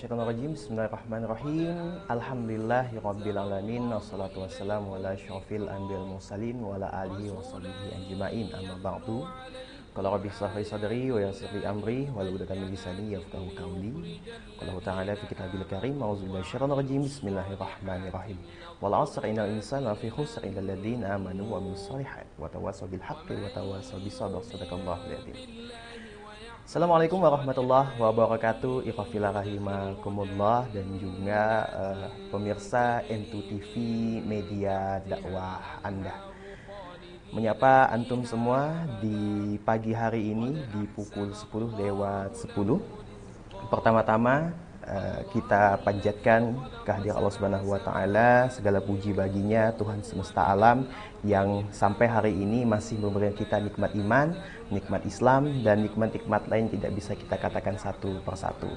minasyaitonirrajim. Bismillahirrahmanirrahim. Alhamdulillahirabbil alamin wassalatu wassalamu ala asyrofil anbiya'il mursalin wa ala alihi washabihi ajmain. Amma ba'du. Qala rabbi shrah li sadri wa yassir li amri wahlul 'uqdatam min lisani yafqahu qawli. Qala ta'ala fi kitabil karim a'udzu billahi minasyaitonir rajim. Bismillahirrahmanirrahim. Wal 'asri innal insana lafi khusr illal ladzina amanu wa amilus shalihat wa tawassaw bil haqqi wa tawassaw bis sabr. Shadaqallahul adzim. Assalamualaikum warahmatullahi wabarakatuh. Ikhwafillah rahimakumullah dan juga pemirsa M2 TV media dakwah Anda. Menyapa antum semua di pagi hari ini di pukul 10:10. Pertama-tama kita panjatkan kehadirat Allah Subhanahu wa taala, segala puji baginya Tuhan semesta alam yang sampai hari ini masih memberikan kita nikmat iman, nikmat Islam dan nikmat-nikmat lain tidak bisa kita katakan satu persatu.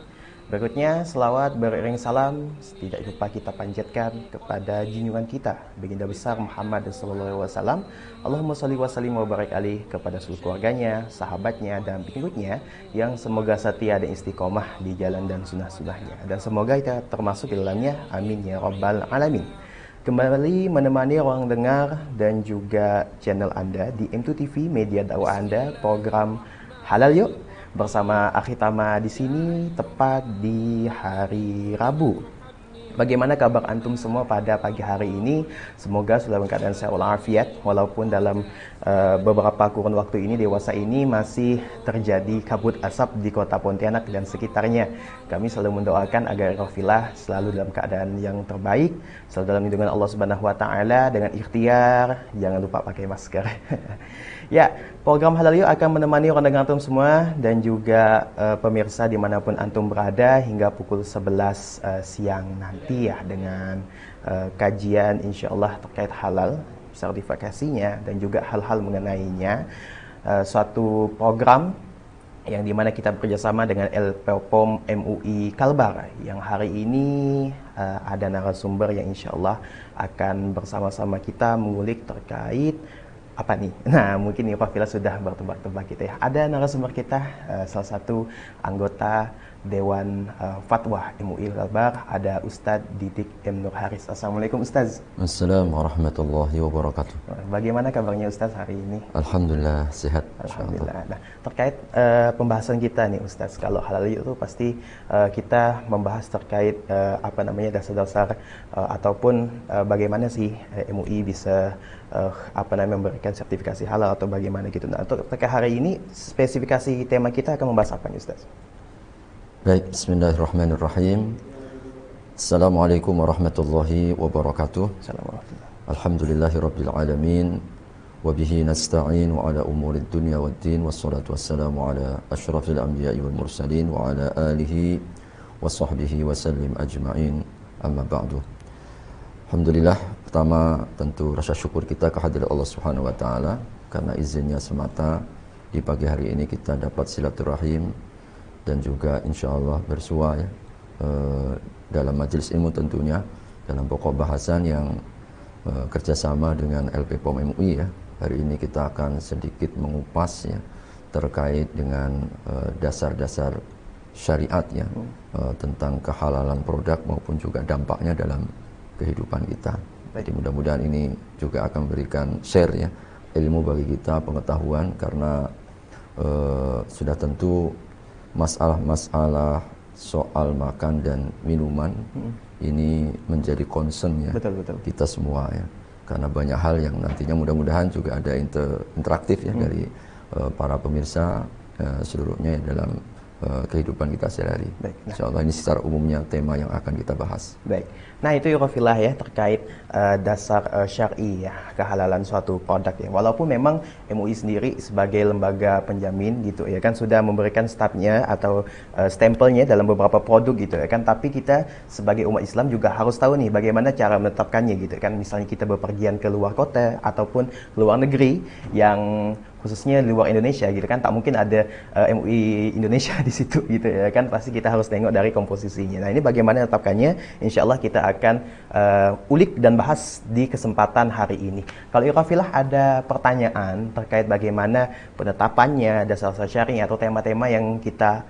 Berikutnya selawat beriring salam tidak lupa kita panjatkan kepada junjungan kita baginda besar Muhammad sallallahu alaihi wasallam. Allahumma shalli wa sallim wa barik alaihi, kepada seluruh keluarganya, sahabatnya dan pengikutnya yang semoga setia dan istiqomah di jalan dan sunnah-sunnahnya, dan semoga kita termasuk di dalamnya, amin ya rabbal alamin. Kembali menemani ruang dengar dan juga channel Anda di M2 TV media dakwah Anda, program Halal Yuk bersama Akhi Tama di sini tepat di hari Rabu. Bagaimana kabar antum semua pada pagi hari ini? Semoga sudah dalam keadaan sehat walafiat, walaupun dalam beberapa kurun waktu ini, dewasa ini, masih terjadi kabut asap di kota Pontianak dan sekitarnya. Kami selalu mendoakan agar ikhwafillah selalu dalam keadaan yang terbaik, selalu dalam lindungan Allah Subhanahu wa taala dengan ikhtiar, jangan lupa pakai masker. Ya, program Halal Yuk akan menemani orang dengar antum semua dan juga pemirsa dimanapun antum berada hingga pukul 11 siang nanti ya, dengan kajian insyaallah terkait halal, sertifikasinya dan juga hal-hal mengenainya. Suatu program yang dimana kita bekerjasama dengan LPOM MUI Kalbar, yang hari ini ada narasumber yang insyaallah akan bersama-sama kita mengulik terkait apa nih? Nah, mungkin Ikhwafillah sudah bertebak-tebak kita ya. Ada narasumber kita, salah satu anggota Dewan Fatwa MUI Kalbar, ada Ustadz Didik M. Nur Haris. Assalamualaikum Ustadz. Assalamualaikum warahmatullahi wabarakatuh. Bagaimana kabarnya Ustadz hari ini? Alhamdulillah sehat. Alhamdulillah. Nah, terkait pembahasan kita nih Ustadz, kalau halal itu pasti kita membahas terkait dasar-dasar ataupun bagaimana sih MUI bisa memberikan sertifikasi halal atau bagaimana gitu. Nah, untuk terkait hari ini spesifikasi tema kita akan membahas apa nih Ustaz? Baik, bismillahirrahmanirrahim. Assalamualaikum warahmatullahi wabarakatuh. Assalamualaikum. Alhamdulillahirabbil alamin wa bihi nasta'in wa ala umurid dunya waddin wassalatu wassalamu ala asyrafil anbiya'i wal mursalin wa ala alihi wa sahbihi wa sallim ajma'in. Amma ba'du. Alhamdulillah, pertama tentu rasa syukur kita kehadirat Allah Subhanahu wa taala karena izinnya semata di pagi hari ini kita dapat silaturahim dan juga insyaallah bersua ya, dalam majelis ilmu tentunya dalam pokok bahasan yang kerjasama dengan LPPOM MUI ya. Hari ini kita akan sedikit mengupas ya terkait dengan dasar-dasar syariat ya, tentang kehalalan produk maupun juga dampaknya dalam kehidupan kita. Jadi mudah-mudahan ini juga akan memberikan share ya ilmu bagi kita, pengetahuan, karena sudah tentu masalah-masalah soal makan dan minuman ini menjadi concern ya, betul. Kita semua ya, karena banyak hal yang nantinya mudah-mudahan juga ada interaktif ya dari para pemirsa seluruhnya ya, dalam kehidupan kita sehari-hari. Insyaallah ini secara umumnya tema yang akan kita bahas. Baik. Nah, itu Ikhwafillah ya terkait dasar syar'i ya kehalalan suatu produk ya. Walaupun memang MUI sendiri sebagai lembaga penjamin gitu ya kan sudah memberikan stempnya atau stempelnya dalam beberapa produk gitu ya kan, tapi kita sebagai umat Islam juga harus tahu nih bagaimana cara menetapkannya gitu kan. Misalnya kita bepergian ke luar kota ataupun luar negeri yang khususnya di luar Indonesia gitu kan, tak mungkin ada MUI Indonesia di situ gitu ya kan, pasti kita harus tengok dari komposisinya. Nah, ini bagaimana menetapkannya, insyaallah kita akan ulik dan bahas di kesempatan hari ini. Kalau Ikhwafillah ada pertanyaan terkait bagaimana penetapannya, dasar-dasar syar'i atau tema-tema yang kita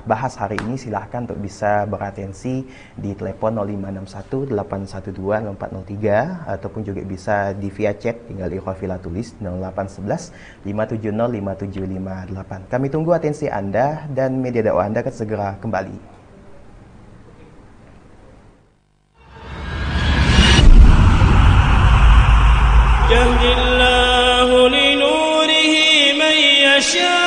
bahas hari ini, silahkan untuk bisa beratensi di telepon 0561 812 0403 ataupun juga bisa di via chat, tinggal ikhwafillah tulis 0811 570 5758. Kami tunggu atensi Anda dan media dakwah Anda akan segera kembali. Yahdillahu li nurihi man yasha.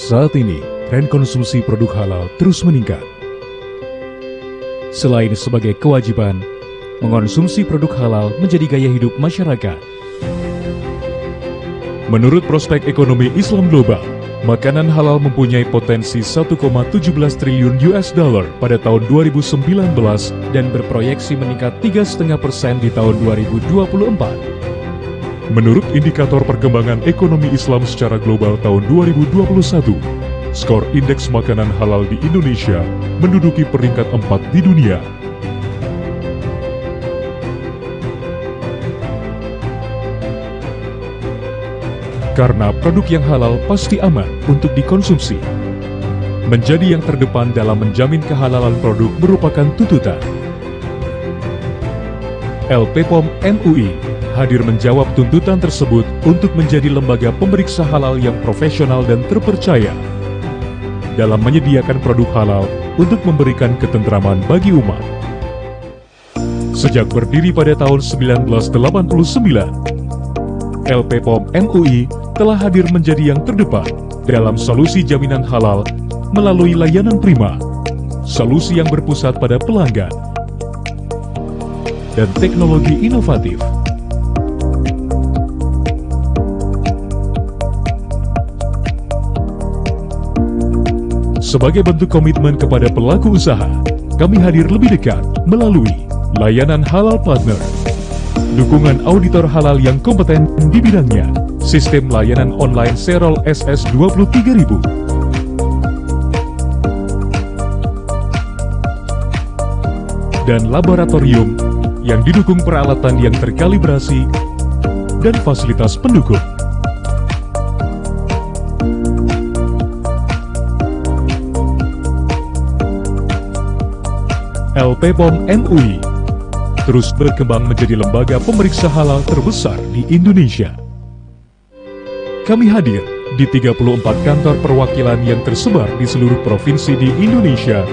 Saat ini, tren konsumsi produk halal terus meningkat. Selain sebagai kewajiban, mengonsumsi produk halal menjadi gaya hidup masyarakat. Menurut prospek ekonomi Islam global, makanan halal mempunyai potensi 1,17 triliun US dollar pada tahun 2019 dan berproyeksi meningkat 3,5% di tahun 2024. Menurut indikator perkembangan ekonomi Islam secara global tahun 2021, skor indeks makanan halal di Indonesia menduduki peringkat 4 di dunia. Karena produk yang halal pasti aman untuk dikonsumsi. Menjadi yang terdepan dalam menjamin kehalalan produk merupakan tuntutan. LPPOM MUI hadir menjawab tuntutan tersebut untuk menjadi lembaga pemeriksa halal yang profesional dan terpercaya dalam menyediakan produk halal untuk memberikan ketentraman bagi umat. Sejak berdiri pada tahun 1989, LPPOM MUI telah hadir menjadi yang terdepan dalam solusi jaminan halal melalui layanan prima, solusi yang berpusat pada pelanggan, dan teknologi inovatif. Sebagai bentuk komitmen kepada pelaku usaha, kami hadir lebih dekat melalui layanan halal partner, dukungan auditor halal yang kompeten di bidangnya, sistem layanan online Serol SS 23.000, dan laboratorium yang didukung peralatan yang terkalibrasi dan fasilitas pendukung. LPPOM MUI terus berkembang menjadi lembaga pemeriksa halal terbesar di Indonesia. Kami hadir di 34 kantor perwakilan yang tersebar di seluruh provinsi di Indonesia.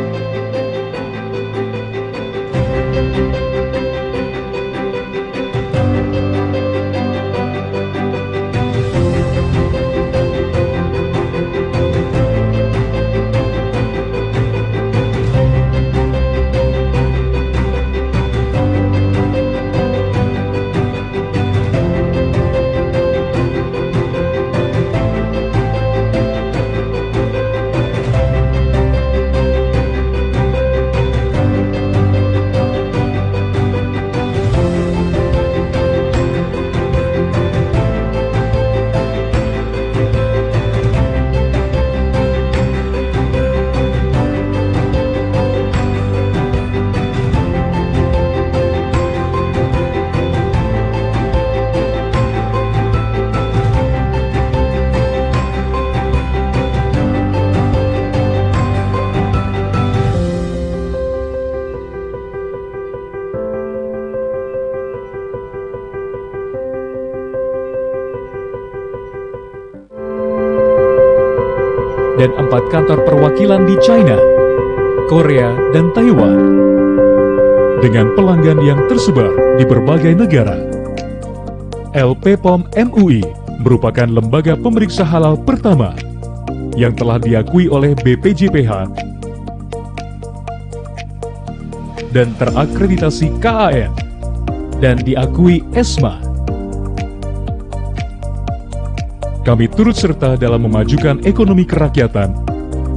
Dan 4 kantor perwakilan di China, Korea, dan Taiwan, dengan pelanggan yang tersebar di berbagai negara. LPPOM MUI merupakan lembaga pemeriksa halal pertama yang telah diakui oleh BPJPH dan terakreditasi KAN dan diakui ESMA. Kami turut serta dalam memajukan ekonomi kerakyatan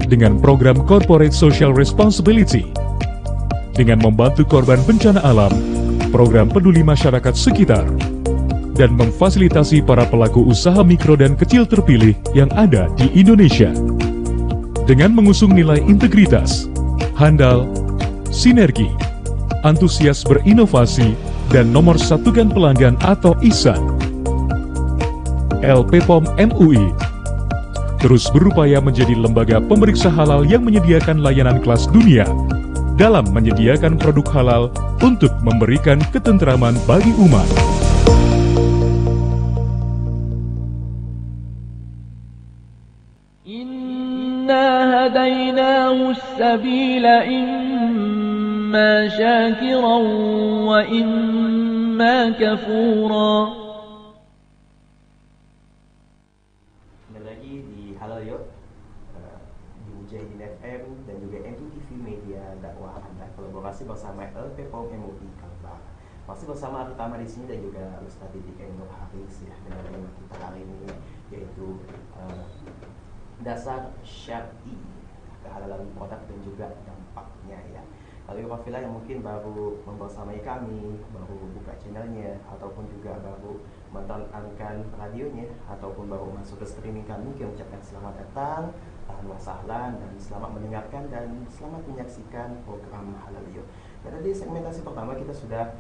dengan program Corporate Social Responsibility, dengan membantu korban bencana alam, program peduli masyarakat sekitar, dan memfasilitasi para pelaku usaha mikro dan kecil terpilih yang ada di Indonesia. Dengan mengusung nilai integritas, handal, sinergi, antusias berinovasi, dan nomor satukan pelanggan atau ISAN, LP POM MUI terus berupaya menjadi lembaga pemeriksa halal yang menyediakan layanan kelas dunia dalam menyediakan produk halal untuk memberikan ketentraman bagi umat. Inna hadainahu as-sabila imma syakiran wa imma kafura. Halal Yuk di Mujahidin FM dan juga MTV Media Dakwah Anda kolaborasi bersama LP POM MUI Kalbar. Masih bersama Artama di sini dan juga Ustaz Didik Nur Haris ya, dengan tema kita hari ini yaitu dasar syar'i kehalalan produk dan juga dampaknya ya. Kalau Wafilah yang mungkin baru membersamai kami, baru buka channelnya, ataupun juga baru menonton radionya, ataupun baru masuk ke streaming kami, kami ucapkan selamat datang, ahlan wa sahlan, dan selamat mendengarkan dan selamat menyaksikan program Halal Yuk. Dan di segmentasi pertama kita sudah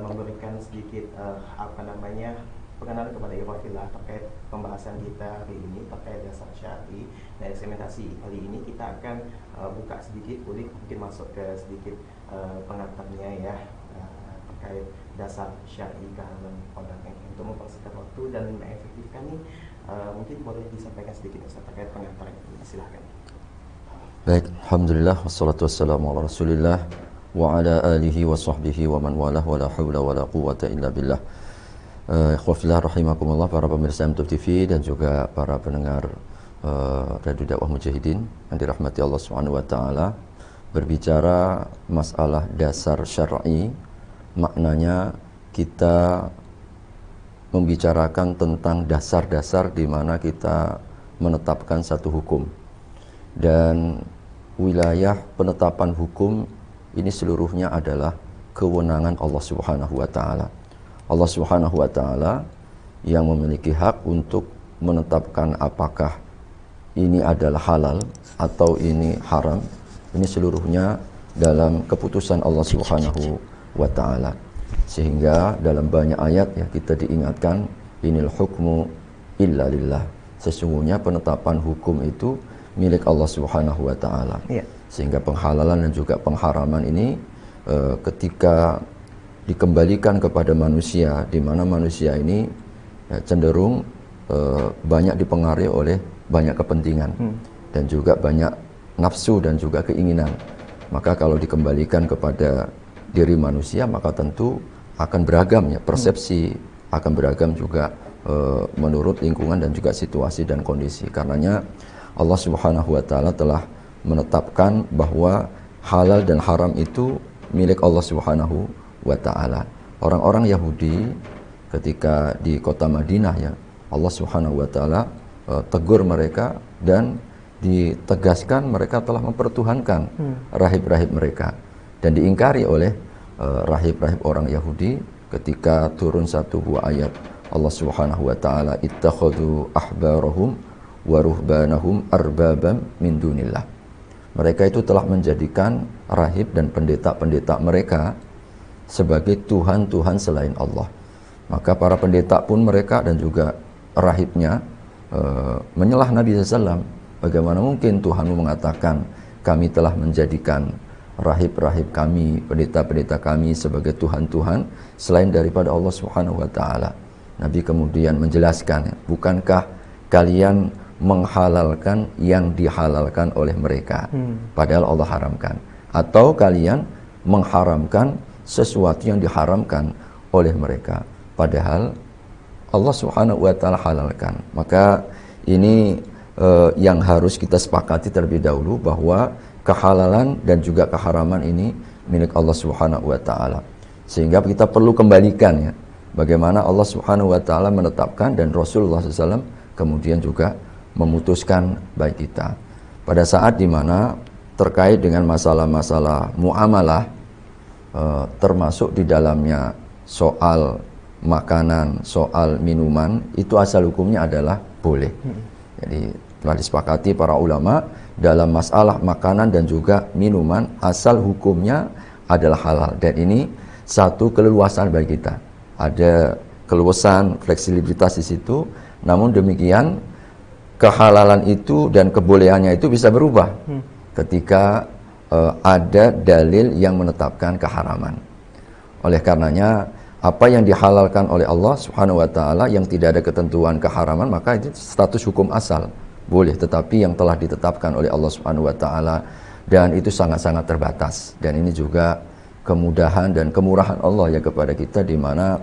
memberikan sedikit pengenalan kepada Wafilah terkait pembahasan kita hari ini terkait dasar syar'i. Nah, segmentasi kali ini kita akan buka sedikit, mungkin masuk ke sedikit pengantarnya ya, terkait dasar syar'i kehalalan produk. Untuk mempersingkat waktu dan mengefektifkan ini, mungkin boleh disampaikan sedikit Ustaz terkait pengantar ini, silahkan. Baik, alhamdulillah wassalatu wassalamu ala Rasulillah wa ala alihi wa sahbihi wa man walah wa la haula wa la quwwata illa billah. Ikhwafillah rahimakumullah, para pemirsa MTV TV dan juga para pendengar Radio Dakwah Mujahidin yang dirahmati Allah Subhanahu wa taala. Berbicara masalah dasar syar'i, maknanya kita membicarakan tentang dasar-dasar di mana kita menetapkan satu hukum. Dan wilayah penetapan hukum ini seluruhnya adalah kewenangan Allah Subhanahu wa taala. Allah Subhanahu wa taala yang memiliki hak untuk menetapkan apakah ini adalah halal atau ini haram. Ini seluruhnya dalam keputusan Allah Subhanahu wa taala. Sehingga dalam banyak ayat ya kita diingatkan, inil hukmu illa lillah. Sesungguhnya penetapan hukum itu milik Allah Subhanahu wa taala. Sehingga penghalalan dan juga pengharaman ini ketika dikembalikan kepada manusia, di mana manusia ini cenderung banyak dipengaruhi oleh banyak kepentingan dan juga banyak nafsu dan juga keinginan. Maka kalau dikembalikan kepada diri manusia, maka tentu akan beragam ya, persepsi akan beragam juga menurut lingkungan dan juga situasi dan kondisi. Karenanya Allah Subhanahu wa taala telah menetapkan bahwa halal dan haram itu milik Allah Subhanahu wa ta'ala. Orang-orang Yahudi ketika di kota Madinah ya, Allah Subhanahu wa ta'ala tegur mereka dan ditegaskan mereka telah mempertuhankan rahib-rahib mereka, dan diingkari oleh rahib-rahib orang Yahudi ketika turun satu buah ayat Allah Subhanahu wa ta'ala, ittakhadhu ahbarahum wa ruhbanahum arbabam min dunillah. Mereka itu telah menjadikan rahib dan pendeta-pendeta mereka sebagai Tuhan-Tuhan selain Allah. Maka para pendeta pun mereka dan juga rahibnya menyelah Nabi SAW. Bagaimana mungkin Tuhanmu mengatakan kami telah menjadikan rahib-rahib kami, pendeta-pendeta kami sebagai Tuhan-Tuhan selain daripada Allah Subhanahu wa ta'ala. Nabi kemudian menjelaskan, bukankah kalian menghalalkan yang dihalalkan oleh mereka padahal Allah haramkan, atau kalian mengharamkan sesuatu yang diharamkan oleh mereka padahal Allah Subhanahu wa ta'ala halalkan. Maka ini yang harus kita sepakati terlebih dahulu, bahwa kehalalan dan juga keharaman ini milik Allah Subhanahu wa ta'ala. Sehingga kita perlu kembalikan ya, bagaimana Allah Subhanahu wa ta'ala menetapkan dan Rasulullah SAW kemudian juga memutuskan baik kita. Pada saat dimana terkait dengan masalah-masalah muamalah, termasuk di dalamnya soal makanan, soal minuman, itu asal hukumnya adalah boleh. Jadi telah disepakati para ulama dalam masalah makanan dan juga minuman, asal hukumnya adalah halal. Dan ini satu keleluasan bagi kita. Ada keluasan, fleksibilitas di situ. Namun demikian, kehalalan itu dan kebolehannya itu bisa berubah ketika ada dalil yang menetapkan keharaman. Oleh karenanya, apa yang dihalalkan oleh Allah Subhanahu wa taala yang tidak ada ketentuan keharaman, maka itu status hukum asal, boleh. Tetapi yang telah ditetapkan oleh Allah Subhanahu wa taala, dan itu sangat-sangat terbatas. Dan ini juga kemudahan dan kemurahan Allah ya kepada kita, di mana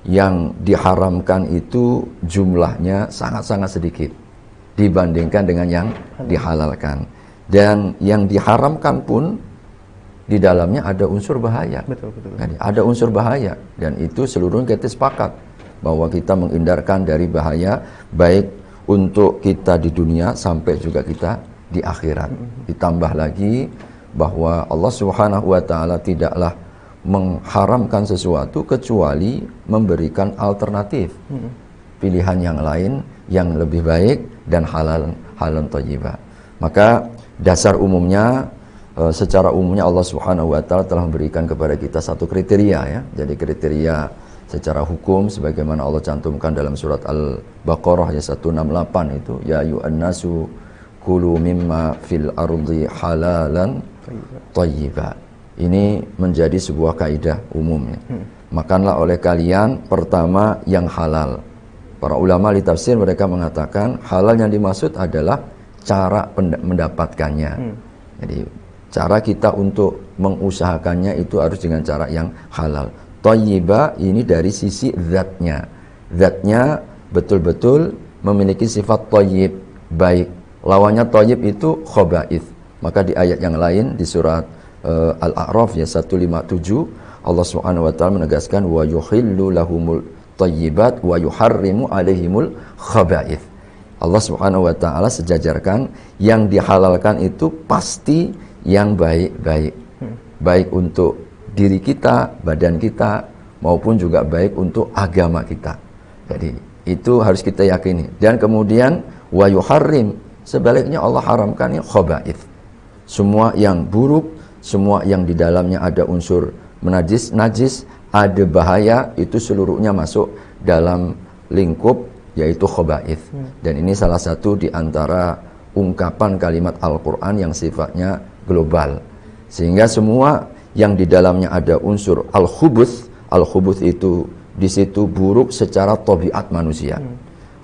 yang diharamkan itu jumlahnya sangat-sangat sedikit dibandingkan dengan yang dihalalkan. Dan yang diharamkan pun di dalamnya ada unsur bahaya. Betul. Jadi, ada unsur bahaya, dan itu seluruhnya kita sepakat bahwa kita menghindarkan dari bahaya, baik untuk kita di dunia sampai juga kita di akhirat. Ditambah lagi bahwa Allah Subhanahu wa taala tidaklah mengharamkan sesuatu kecuali memberikan alternatif, pilihan yang lain yang lebih baik dan halal thayyibah. Maka dasar umumnya, secara umumnya Allah Subhanahu wa taala telah memberikan kepada kita satu kriteria ya. Jadi kriteria secara hukum sebagaimana Allah cantumkan dalam surat Al-Baqarah ya 168 itu, ya ayyuhan nasu kulu mimma fil ardi halalan thayyiba. Ini menjadi sebuah kaidah umumnya. Makanlah oleh kalian pertama yang halal. Para ulama di tafsir mereka mengatakan halal yang dimaksud adalah cara mendapatkannya. Jadi cara kita untuk mengusahakannya itu harus dengan cara yang halal. Thayyiba ini dari sisi zatnya. Zatnya betul-betul memiliki sifat thayyib, baik. Lawannya thayyib itu khaba'ith. Maka di ayat yang lain di surat Al-A'raf ya 157, Allah Subhanahu wa taala menegaskan wa yuhillu lahumul thayyibat wa yuharrimu alaihimul khaba'ith. Allah Subhanahu wa taala sejajarkan yang dihalalkan itu pasti yang baik-baik. Baik untuk diri kita, badan kita, maupun juga baik untuk agama kita. Jadi itu harus kita yakini. Dan kemudian wa yuharrim, sebaliknya Allah haramkan yang khaba'ith. Semua yang buruk, semua yang di dalamnya ada unsur najis, ada bahaya, itu seluruhnya masuk dalam lingkup yaitu khaba'ith. Dan ini salah satu di antara ungkapan kalimat Al-Quran yang sifatnya global. Sehingga semua yang di dalamnya ada unsur al-khubuth itu di situ buruk secara tabiat manusia.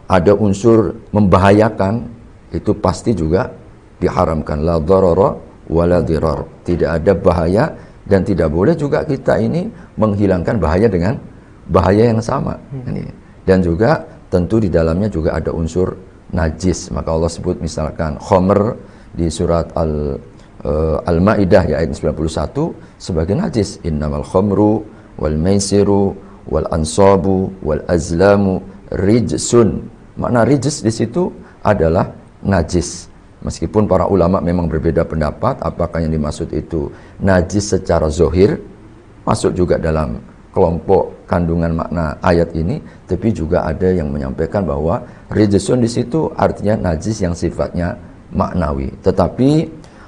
Ada unsur membahayakan, itu pasti juga diharamkan. La dharara wa la dirar. Tidak ada bahaya, dan tidak boleh juga kita ini menghilangkan bahaya dengan bahaya yang sama. Dan juga tentu di dalamnya juga ada unsur najis. Maka Allah sebut misalkan khamr di surat Al-Maidah ya ayat 91 sebagai najis. Innamal khamru wal maisiru wal ansabu wal azlamu rijsun. Makna rijs di situ adalah najis. Meskipun para ulama memang berbeda pendapat apakah yang dimaksud itu najis secara zahir, masuk juga dalam kelompok kandungan makna ayat ini, tapi juga ada yang menyampaikan bahwa rijsun di situ artinya najis yang sifatnya maknawi. Tetapi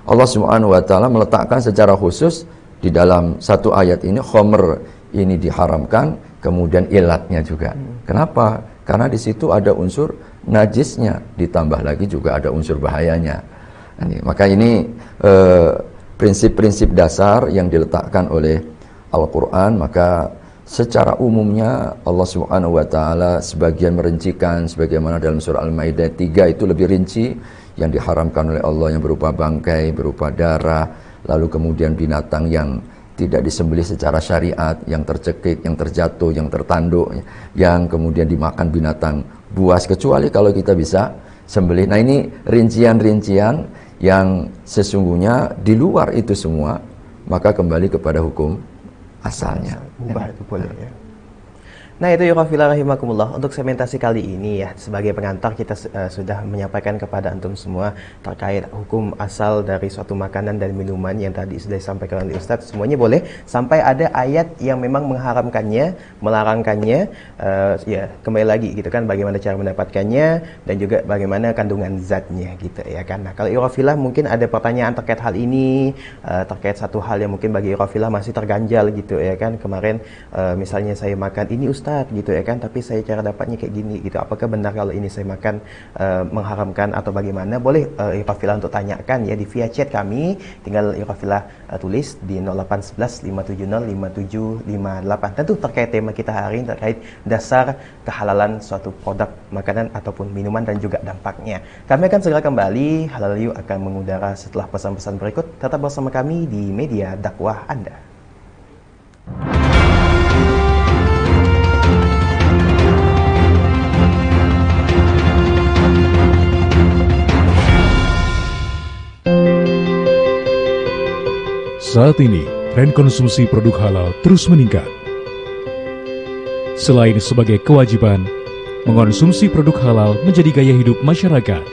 Allah Subhanahu wa taala meletakkan secara khusus di dalam satu ayat ini khamr ini diharamkan, kemudian ilatnya juga. Kenapa? Karena di situ ada unsur najisnya, ditambah lagi juga ada unsur bahayanya. Maka ini prinsip-prinsip dasar yang diletakkan oleh Al-Quran. Maka secara umumnya Allah Subhanahu wa taala sebagian merincikan, sebagaimana dalam surah Al-Maidah 3 itu lebih rinci, yang diharamkan oleh Allah yang berupa bangkai, berupa darah, lalu kemudian binatang yang tidak disembelih secara syariat, yang tercekik, yang terjatuh, yang tertanduk, yang kemudian dimakan binatang buas, kecuali kalau kita bisa sembelih. Nah ini rincian-rincian yang sesungguhnya di luar itu semua, maka kembali kepada hukum asalnya. Mubah itu boleh ya. Nah itu Yuqafillah rahimakumullah, untuk segmentasi kali ini ya, sebagai pengantar kita sudah menyampaikan kepada antum semua terkait hukum asal dari suatu makanan dan minuman yang tadi sudah disampaikan oleh Ustadz. Semuanya boleh, sampai ada ayat yang memang mengharamkannya, melarangkannya, ya kembali lagi gitu kan, bagaimana cara mendapatkannya dan juga bagaimana kandungan zatnya gitu ya kan. Nah kalau Yuqafillah mungkin ada pertanyaan terkait hal ini, terkait satu hal yang mungkin bagi Yuqafillah masih terganjal gitu ya kan. Kemarin misalnya saya makan ini Ustadz gitu ya kan, tapi saya cara dapatnya kayak gini gitu, apakah benar kalau ini saya makan mengharamkan atau bagaimana? Boleh Yuqafillah untuk tanyakan ya di via chat kami, tinggal Yuqafillah tulis di 0811 570 5758. Tentu terkait tema kita hari ini terkait dasar kehalalan suatu produk makanan ataupun minuman dan juga dampaknya. Kami akan segera kembali, Halal Yuk akan mengudara setelah pesan-pesan berikut. Tetap bersama kami di media dakwah Anda. Saat ini, tren konsumsi produk halal terus meningkat. Selain sebagai kewajiban, mengonsumsi produk halal menjadi gaya hidup masyarakat.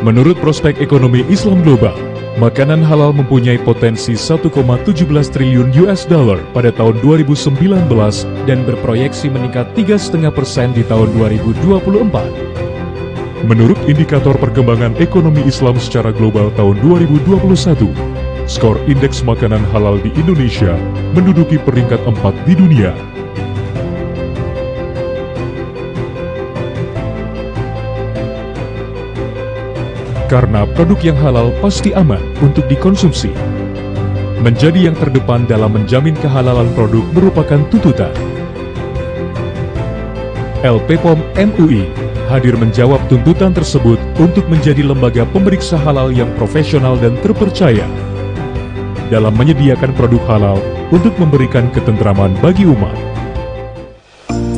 Menurut prospek ekonomi Islam global, makanan halal mempunyai potensi 1,17 triliun US dollar pada tahun 2019 dan berproyeksi meningkat 3,5% di tahun 2024. Menurut indikator perkembangan ekonomi Islam secara global tahun 2021, skor indeks makanan halal di Indonesia menduduki peringkat 4 di dunia. Karena produk yang halal pasti aman untuk dikonsumsi. Menjadi yang terdepan dalam menjamin kehalalan produk merupakan tuntutan. LPPOM MUI hadir menjawab tuntutan tersebut untuk menjadi lembaga pemeriksa halal yang profesional dan terpercaya dalam menyediakan produk halal untuk memberikan ketentraman bagi umat.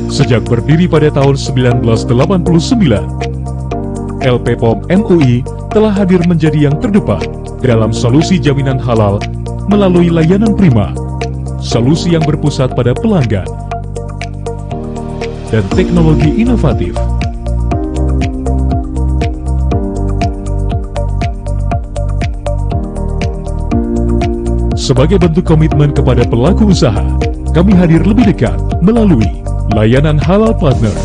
Sejak berdiri pada tahun 1989, LPPOM MUI telah hadir menjadi yang terdepan dalam solusi jaminan halal melalui layanan prima, solusi yang berpusat pada pelanggan, dan teknologi inovatif. Sebagai bentuk komitmen kepada pelaku usaha, kami hadir lebih dekat melalui layanan halal partner,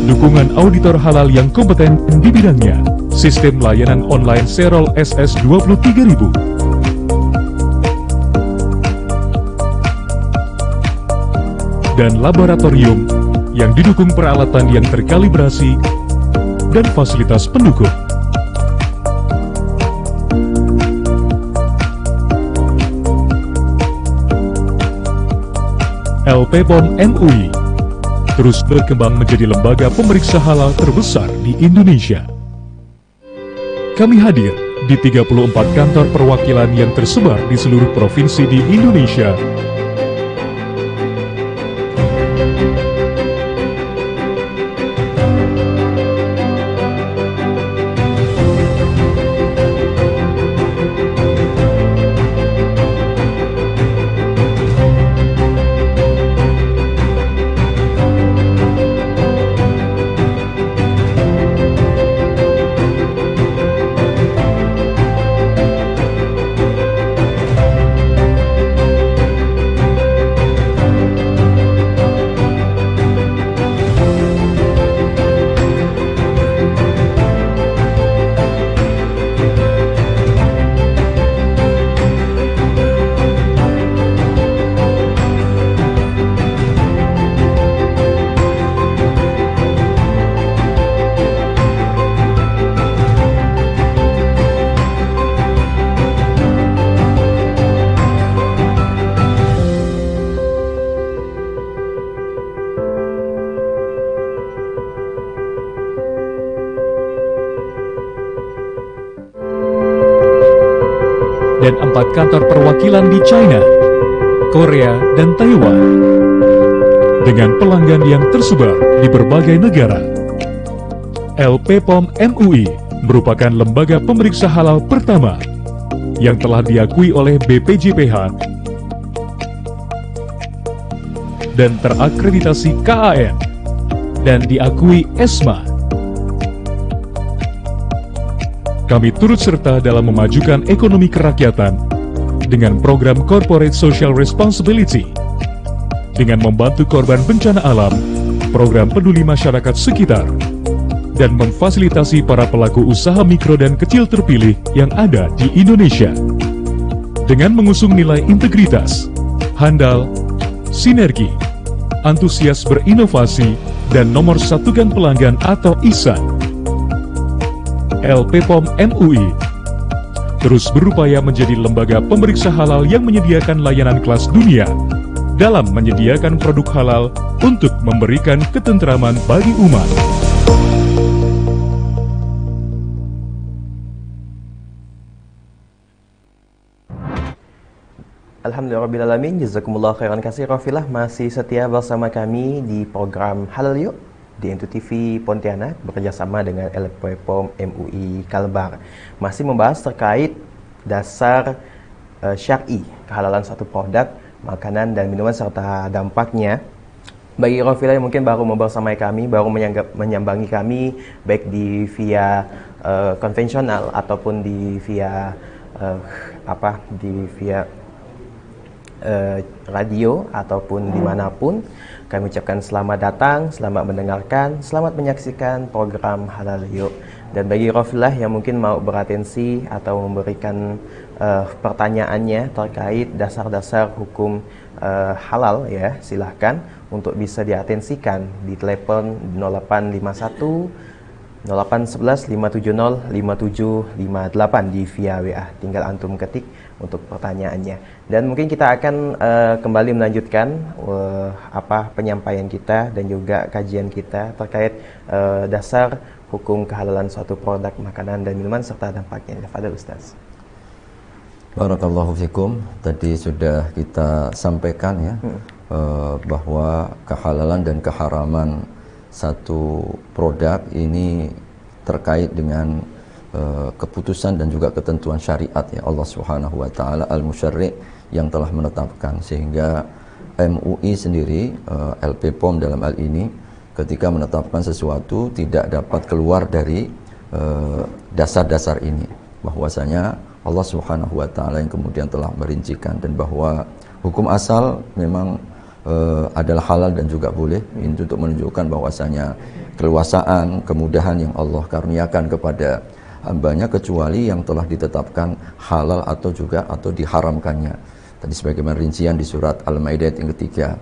dukungan auditor halal yang kompeten di bidangnya, sistem layanan online Serol SS 23.000, dan laboratorium yang didukung peralatan yang terkalibrasi dan fasilitas pendukung. LPPOM MUI terus berkembang menjadi lembaga pemeriksa halal terbesar di Indonesia. Kami hadir di 34 kantor perwakilan yang tersebar di seluruh provinsi di Indonesia. Dan 4 kantor perwakilan di China, Korea, dan Taiwan, dengan pelanggan yang tersebar di berbagai negara. LPPOM MUI merupakan lembaga pemeriksa halal pertama yang telah diakui oleh BPJPH dan terakreditasi KAN dan diakui ESMA. Kami turut serta dalam memajukan ekonomi kerakyatan dengan program Corporate Social Responsibility, dengan membantu korban bencana alam, program peduli masyarakat sekitar, dan memfasilitasi para pelaku usaha mikro dan kecil terpilih yang ada di Indonesia. Dengan mengusung nilai integritas, handal, sinergi, antusias berinovasi, dan nomor satukan pelanggan atau ISA, LP POM MUI terus berupaya menjadi lembaga pemeriksa halal yang menyediakan layanan kelas dunia dalam menyediakan produk halal untuk memberikan ketentraman bagi umat. Alhamdulillahirrahmanirrahim. Jazakumullah khairan katsiran fillah. Masih setia bersama kami di program Halal Yuk di Entu TV Pontianak bekerjasama dengan LP POM MUI Kalbar. Masih membahas terkait dasar syar'i kehalalan suatu produk makanan dan minuman serta dampaknya. Bagi Rafila yang mungkin baru membersamai kami, baru menyambangi kami baik di via konvensional ataupun di via radio ataupun dimanapun, kami ucapkan selamat datang, selamat mendengarkan, selamat menyaksikan program Halal Yuk. Dan bagi Rafilah yang mungkin mau beratensi atau memberikan pertanyaannya terkait dasar-dasar hukum halal, ya silahkan untuk bisa diatensikan di telepon 0851 0811 570 5758 di via WA. Tinggal antum ketik untuk pertanyaannya. Dan mungkin kita akan kembali melanjutkan penyampaian kita dan juga kajian kita terkait dasar hukum kehalalan suatu produk makanan dan minuman serta dampaknya. Fadhil Ustaz. Barakallahu fikum. Tadi sudah kita sampaikan ya bahwa kehalalan dan keharaman satu produk ini terkait dengan keputusan dan juga ketentuan syariat ya Allah Subhanahu wa taala al-musyarri' yang telah menetapkan, sehingga MUI sendiri LP POM dalam hal ini ketika menetapkan sesuatu tidak dapat keluar dari dasar-dasar ini, bahwasanya Allah Subhanahu wa taala yang kemudian telah merincikan, dan bahwa hukum asal memang adalah halal dan juga boleh. Ini untuk menunjukkan bahwasanya keluasaan, kemudahan yang Allah karuniakan kepada hambanya kecuali yang telah ditetapkan halal atau diharamkannya. Tadi sebagaimana rincian di surat Al-Maidah yang ketiga.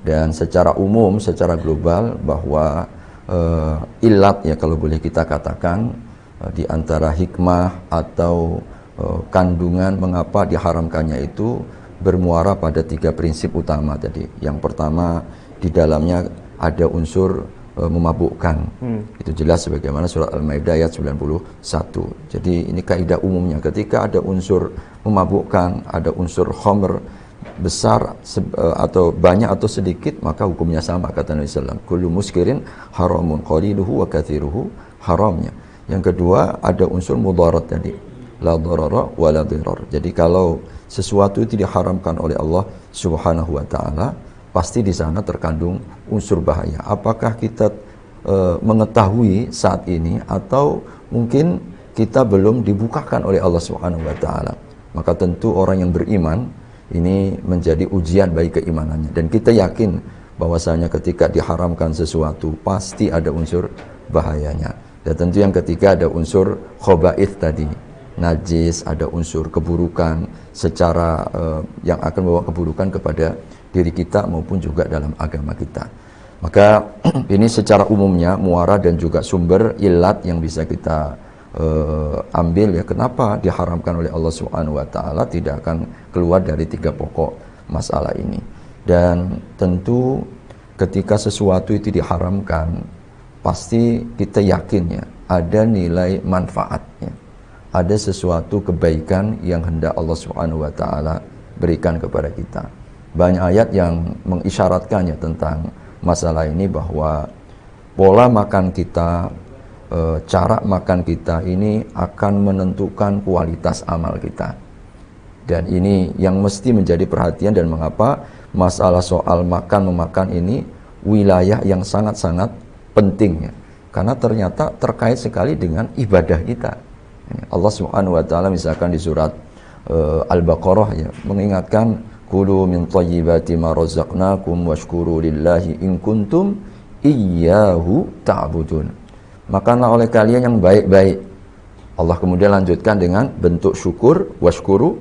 Dan secara umum, secara global, bahwa ilat ya kalau boleh kita katakan di antara hikmah atau kandungan mengapa diharamkannya itu bermuara pada 3 prinsip utama tadi. Yang pertama, di dalamnya ada unsur memabukkan. Itu jelas sebagaimana surat Al-Maidah ayat 91. Jadi ini kaidah umumnya, ketika ada unsur memabukkan, ada unsur khamr besar atau banyak atau sedikit, maka hukumnya sama, kata Nabi sallallahu alaihi wasallam. Kullu muskirin haramun qaliluhu wa kathiruhu haramnya. Yang kedua ada unsur mudarat tadi. La darara wa la dirar. Jadi kalau sesuatu itu diharamkan oleh Allah Subhanahu wa taala, pasti di sana terkandung unsur bahaya. Apakah kita mengetahui saat ini atau mungkin kita belum dibukakan oleh Allah Subhanahu wa taala? Maka tentu orang yang beriman ini menjadi ujian bagi keimanannya, dan kita yakin bahwasanya ketika diharamkan sesuatu pasti ada unsur bahayanya. Dan tentu yang ketiga ada unsur khaba'ith tadi, najis, ada unsur keburukan secara yang akan membawa keburukan kepada diri kita maupun juga dalam agama kita. Maka ini secara umumnya muara dan juga sumber ilat yang bisa kita ambil ya, kenapa diharamkan oleh Allah Subhanahu wa taala, tidak akan keluar dari 3 pokok masalah ini. Dan tentu ketika sesuatu itu diharamkan, pasti kita yakin ya ada nilai manfaatnya, ada sesuatu kebaikan yang hendak Allah Subhanahu wa taala berikan kepada kita. Banyak ayat yang mengisyaratkannya tentang masalah ini, bahwa pola makan kita, cara makan kita ini akan menentukan kualitas amal kita. Dan ini yang mesti menjadi perhatian, dan mengapa masalah soal makan-memakan ini wilayah yang sangat-sangat penting ya. Karena ternyata terkait sekali dengan ibadah kita. Allah Subhanahu wa taala misalkan di surat Al-Baqarah ya, mengingatkan kulu min thayyibati ma razaqnakum washkuru lillahi in kuntum iyyahu ta'budun. Makanlah oleh kalian yang baik-baik. Allah kemudian lanjutkan dengan bentuk syukur, washkuru,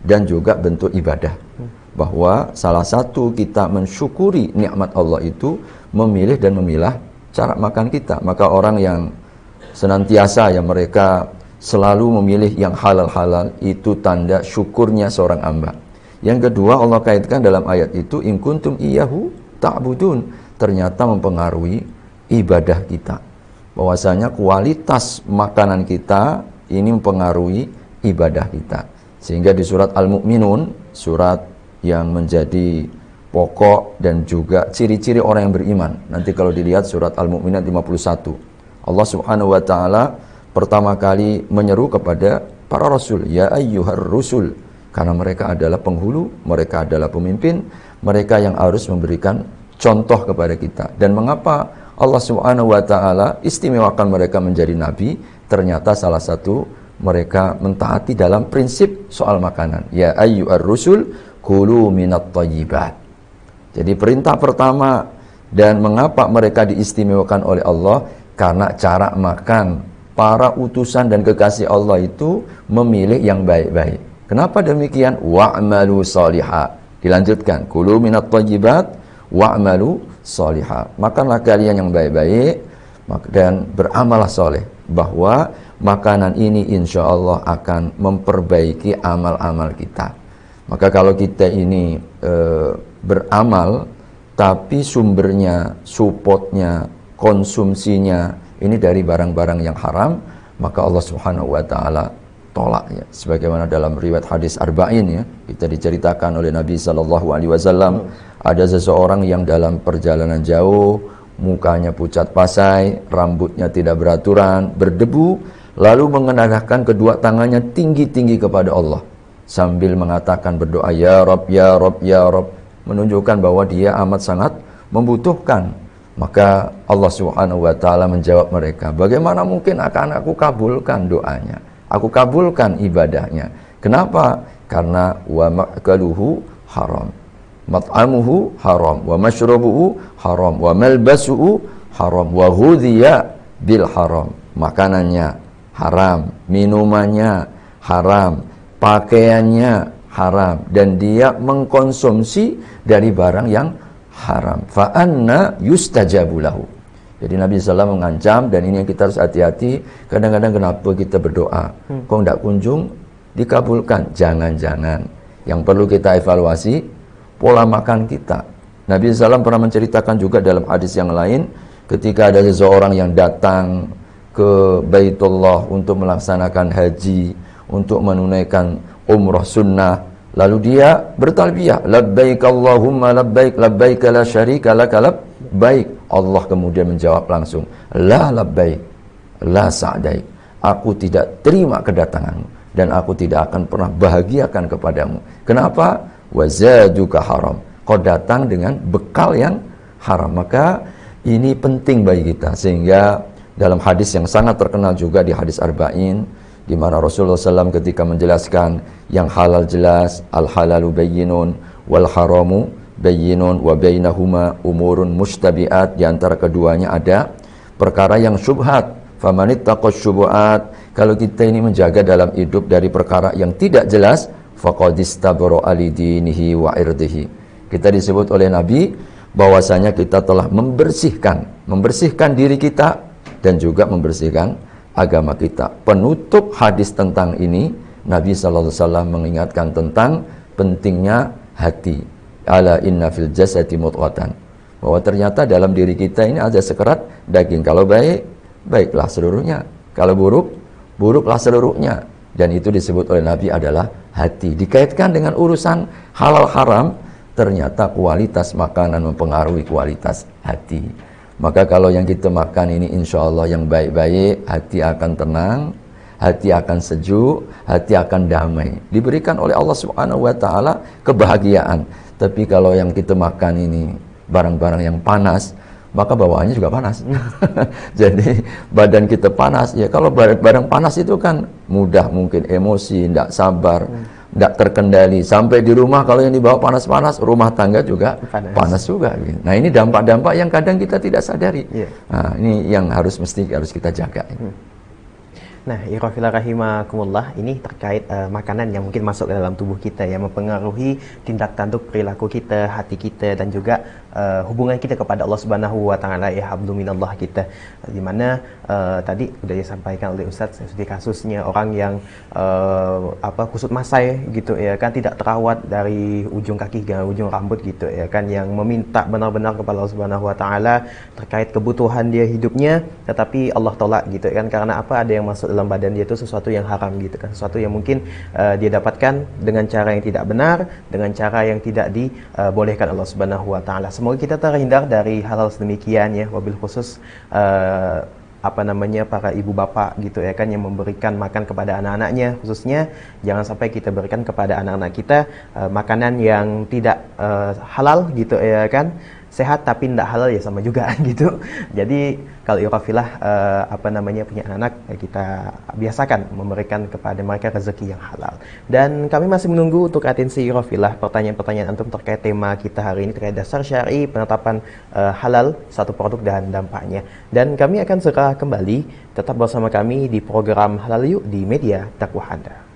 dan juga bentuk ibadah. Bahwa salah satu kita mensyukuri nikmat Allah itu memilih dan memilah cara makan kita. Maka orang yang senantiasa yang mereka selalu memilih yang halal-halal, itu tanda syukurnya seorang hamba. Yang kedua, Allah kaitkan dalam ayat itu in kuntum iyyahu ta'budun, ternyata mempengaruhi ibadah kita. Bahwasanya kualitas makanan kita ini mempengaruhi ibadah kita. Sehingga di surat Al-Mu'minun, surat yang menjadi pokok dan juga ciri-ciri orang yang beriman. Nanti kalau dilihat surat Al-Mu'minun 51, Allah Subhanahu wa taala pertama kali menyeru kepada para rasul, ya ayyuhar rusul, karena mereka adalah penghulu, mereka adalah pemimpin, mereka yang harus memberikan contoh kepada kita. Dan mengapa Allah Subhanahu wa taala istimewakan mereka menjadi nabi? Ternyata salah satu mereka mentaati dalam prinsip soal makanan. Ya ayyuhar rusul kulu minat thayyibat. Jadi perintah pertama, dan mengapa mereka diistimewakan oleh Allah? Karena cara makan para utusan dan kekasih Allah itu memilih yang baik-baik. Kenapa demikian? Wa'malu shaliha. Dilanjutkan, kulu minat thayyibat wa'malu shaliha. Makanlah kalian yang baik-baik dan beramallah soleh. Bahwa makanan ini insya Allah akan memperbaiki amal-amal kita. Maka kalau kita ini beramal, tapi sumbernya, supportnya, konsumsinya ini dari barang-barang yang haram, maka Allah Subhanahu wa taala tolak ya. Sebagaimana dalam riwayat hadis arba'in ya, kita diceritakan oleh Nabi sallallahu alaihi wasallam, ada seseorang yang dalam perjalanan jauh, mukanya pucat pasai, rambutnya tidak beraturan, berdebu, lalu mengenadahkan kedua tangannya tinggi-tinggi kepada Allah sambil mengatakan berdoa, ya Rabb, ya Rabb, ya Rabb, menunjukkan bahwa dia amat sangat membutuhkan. Maka Allah Subhanahu wa taala menjawab mereka, bagaimana mungkin akan aku kabulkan doanya, aku kabulkan ibadahnya. Kenapa? Karena wa ma'kaluhu haram, mat'amuhu haram, wa mashrabuhu haram, wa malbasuhu haram, wa ghudhiya bil haram. Makanannya haram, minumannya haram, pakaiannya haram, dan dia mengkonsumsi dari barang yang haram. Fa anna yustajabu lahu. Jadi Nabi SAW mengancam, dan ini yang kita harus hati-hati. Kadang-kadang kenapa kita berdoa kok tidak kunjung dikabulkan? Jangan-jangan yang perlu kita evaluasi pola makan kita. Nabi SAW pernah menceritakan juga dalam hadis yang lain, ketika ada seseorang yang datang ke Baitullah untuk melaksanakan haji, untuk menunaikan umrah sunnah, lalu dia bertalbiyah, labbaik Allahumma labbaik, labbaik la syarika laka labbaik. Allah kemudian menjawab langsung, la labbaik, la sa'daik. Aku tidak terima kedatanganmu, dan aku tidak akan pernah bahagiakan kepadamu. Kenapa? Wazaduka haram. Kau datang dengan bekal yang haram. Maka ini penting bagi kita, sehingga dalam hadis yang sangat terkenal juga di hadis arba'in, di mana Rasulullah SAW ketika menjelaskan yang halal jelas, al halalu bayyinun wal haramu bayyinun wa bainahuma umurun mustabiat. Di antara keduanya ada perkara yang syubhat. Famanittaqas syubhat. Kalau kita ini menjaga dalam hidup dari perkara yang tidak jelas, faqad istabara li dinihi wa irdihi. Kita disebut oleh Nabi bahwasanya kita telah membersihkan diri kita dan juga membersihkan agama kita. Penutup hadis tentang ini, Nabi SAW mengingatkan tentang pentingnya hati. Ala inna fil jasadi mudghatan. Bahwa ternyata dalam diri kita ini ada sekerat daging. Kalau baik, baiklah seluruhnya. Kalau buruk, buruklah seluruhnya. Dan itu disebut oleh Nabi adalah hati. Dikaitkan dengan urusan halal haram, ternyata kualitas makanan mempengaruhi kualitas hati. Maka kalau yang kita makan ini insya Allah yang baik-baik, hati akan tenang, hati akan sejuk, hati akan damai. Diberikan oleh Allah Subhanahu wa taala kebahagiaan. Tapi kalau yang kita makan ini barang-barang yang panas, maka bawaannya juga panas. Jadi badan kita panas, ya kalau barang panas itu kan mudah mungkin emosi, tidak sabar, tidak terkendali. Sampai di rumah kalau yang dibawa panas-panas, rumah tangga juga panas juga. Nah ini dampak-dampak yang kadang kita tidak sadari. Nah, ini yang harus kita jaga. Nah, ikhwafillah rahimakumullah, ini terkait makanan yang mungkin masuk ke dalam tubuh kita yang mempengaruhi tindak tanduk perilaku kita, hati kita, dan juga hubungan kita kepada Allah Subhanahu wa taala, ya hablu minallah kita. Di mana tadi sudah disampaikan oleh Ustaz seperti kasusnya orang yang kusut masai gitu ya kan, tidak terawat dari ujung kaki hingga ujung rambut gitu ya kan, yang meminta benar-benar kepada Allah Subhanahu wa taala terkait kebutuhan dia hidupnya, tetapi Allah tolak gitu kan. Karena apa? Ada yang masuk dalam badan dia itu sesuatu yang haram gitu kan, sesuatu yang mungkin dia dapatkan dengan cara yang tidak benar, dengan cara yang tidak dibolehkan Allah Subhanahu wa taala. Semoga kita terhindar dari hal-hal sedemikian ya, wabil khusus para ibu bapak gitu ya kan, yang memberikan makan kepada anak-anaknya, khususnya jangan sampai kita berikan kepada anak-anak kita makanan yang tidak halal gitu ya kan. Sehat tapi tidak halal ya sama juga gitu. Jadi kalau ikhwafillah punya anak, kita biasakan memberikan kepada mereka rezeki yang halal. Dan kami masih menunggu untuk atensi ikhwafillah pertanyaan-pertanyaan antum terkait tema kita hari ini, terkait dasar syar'i penetapan halal satu produk dan dampaknya. Dan kami akan segera kembali, tetap bersama kami di program Halal Yuk di media dakwah Anda.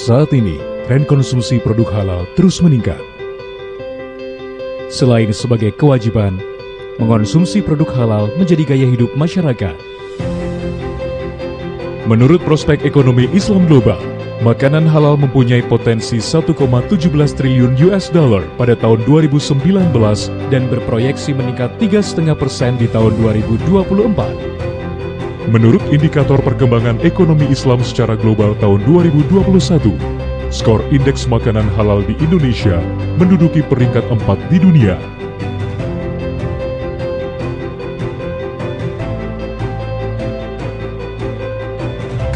Saat ini, tren konsumsi produk halal terus meningkat. Selain sebagai kewajiban, mengonsumsi produk halal menjadi gaya hidup masyarakat. Menurut prospek ekonomi Islam global, makanan halal mempunyai potensi 1,17 triliun US dollar pada tahun 2019 dan berproyeksi meningkat 3,5% di tahun 2024. Menurut indikator perkembangan ekonomi Islam secara global tahun 2021, skor indeks makanan halal di Indonesia menduduki peringkat 4 di dunia.